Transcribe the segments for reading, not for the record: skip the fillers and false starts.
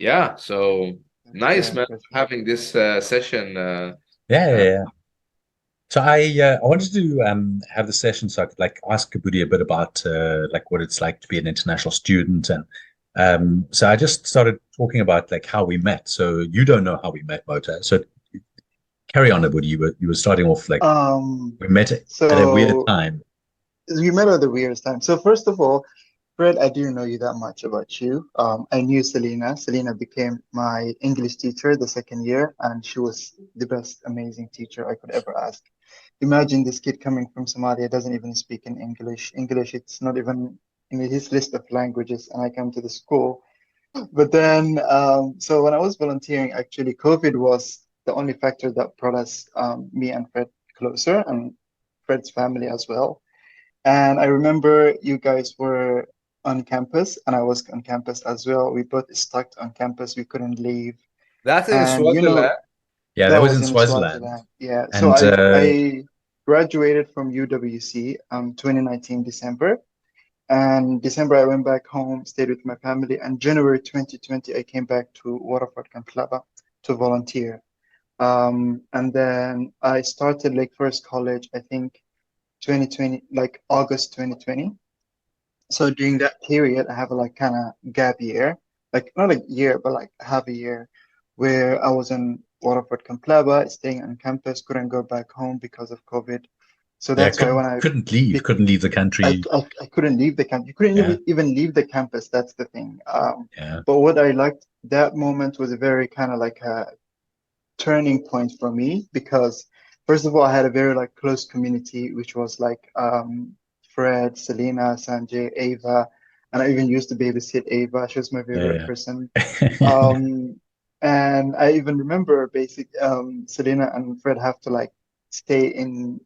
Yeah, so That's nice, great. man, That's great. having this session. Yeah, yeah, Uh, yeah. So I wanted to have the session so I could like ask Abudi a bit about like what it's like to be an international student, and so I just started talking about like how we met. So you don't know how we met, Mota. So carry on, Abudi. You were starting off like Um, we met at a weird so time. you met at the weirdest time. So first of all, Fred, I didn't know you that much about you. I knew Selena. Selena became my English teacher the second year, and she was the best, amazing teacher I could ever ask. Imagine this kid coming from Somalia, doesn't even speak in English. English, it's not even in his list of languages, and I come to the school. But then, so when I was volunteering, actually, COVID was the only factor that brought us, me and Fred, closer, and Fred's family as well. And I remember you guys were on campus, and I was on campus as well. We both stuck on campus. We couldn't leave. that's in And Swaziland. Yeah, that that was was in in Swaziland, Swaziland. Yeah. So and I graduated from UWC 2019 December. And December I went back home, stayed with my family, and January 2020 I came back to Waterford Kamhlaba to volunteer. And then I started like first college, I think 2020, like August 2020. So during that period, I have a like kind of gap year, like not a year, but like half a year, where I was in Waterford Kamhlaba, staying on campus, couldn't go back home because of COVID. So yeah, that's why when couldn't leave the country. I couldn't leave the campus, you couldn't Yeah, even leave the campus. That's the thing. yeah, But what I liked that moment was a very kind of like a turning point for me because first of all, I had a very like close community, which was like Fred, Selena, Sanjay, Ava, and I even used to babysit Ava. She was my favorite yeah, person. yeah. Um, and I even remember basic Selena and Fred have to like stay in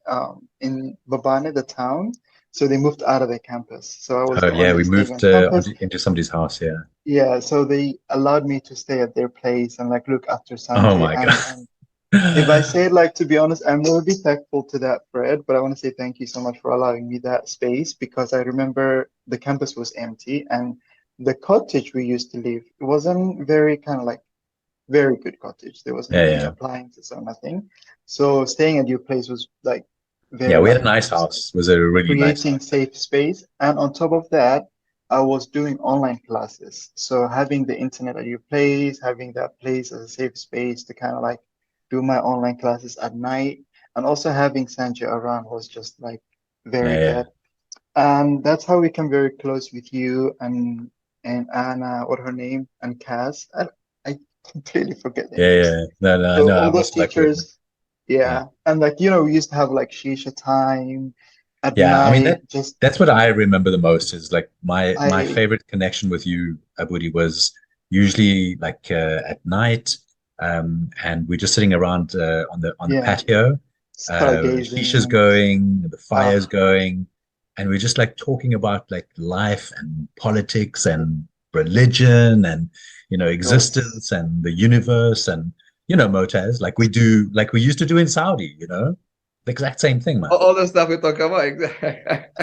Babane, the town. So they moved out of their campus. So I was Oh the yeah, only we staying moved on campus. into somebody's house. Yeah. Yeah, so they allowed me to stay at their place and like look after Oh Sanjay my God. and if I say it like to be honest, I'm really thankful to that, Fred, but I want to say thank you so much for allowing me that space because I remember the campus was empty and the cottage we used to live, it wasn't very kind of like very good cottage. There wasn't Yeah, any yeah, appliances or nothing. So staying at your place was like yeah. very We had like a nice house. It was a really nice creating house. safe space. And on top of that, I was doing online classes. So having the internet at your place, having that place as a safe space to kind of like do my online classes at night, and also having Sanjay around was just like very Yeah, yeah, good. And that's how we become very close with you and Anna, what her name, and Cass. I completely forget their yeah, names. yeah. No, no, So no. all I'm those also like you. teachers, Yeah, yeah. And like, you know, we used to have like shisha time at yeah. I mean night, that just that's what I remember the most is like my I favorite connection with you, Abudi, was usually like at night, and we're just sitting around on the yeah, patio, shisha's stargazing. going, the fire's Ah, going, and we're just like talking about like life and politics and religion and it was existence and the universe and Moataz, like we do, like we used to do in Saudi, the exact same thing, man. All the stuff we talk about, exactly.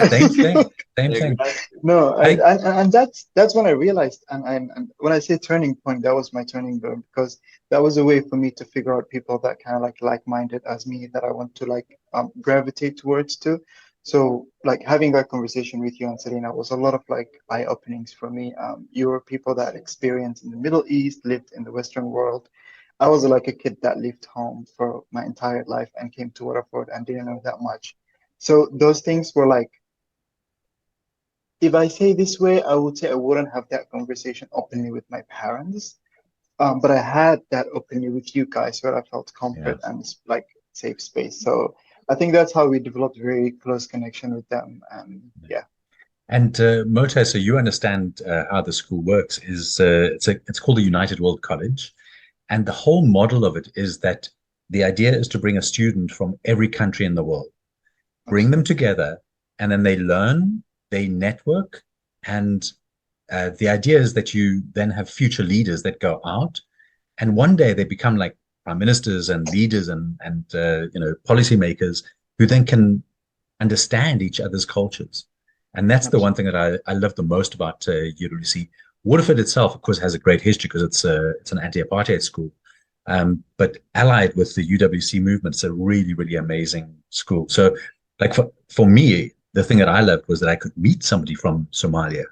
Same thing. Same thing. Exactly. no, I think, and that's when I realized, and when I say turning point, that was my turning point because that was a way for me to figure out people that kind of like-minded as me that I want to like gravitate towards too. So like having that conversation with you and Selena was a lot of like eye openings for me. You were people that experienced in the Middle East, lived in the Western world. I was like a kid that lived home for my entire life and came to Waterford and didn't know that much. So those things were like, if I say this way, I would say I wouldn't have that conversation openly with my parents. But I had that openly with you guys where I felt yeah. comfort and like safe space. So I think that's how we developed very close connection with them. And yeah, And Mota, so you understand how the school works is it's called the United World College, and the whole model of it is that the idea is to bring a student from every country in the world, bring them absolutely. together, and then they learn, they network, and the idea is that you then have future leaders that go out, and one day they become like prime ministers and leaders and policymakers who then can understand each other's cultures. And that's the one thing Absolutely. that I love the most about UWC. Waterford itself, of course, has a great history because it's an anti-apartheid school. But allied with the UWC movement, it's a really, really amazing school. So, like for me, the thing that I loved was that I could meet somebody from Somalia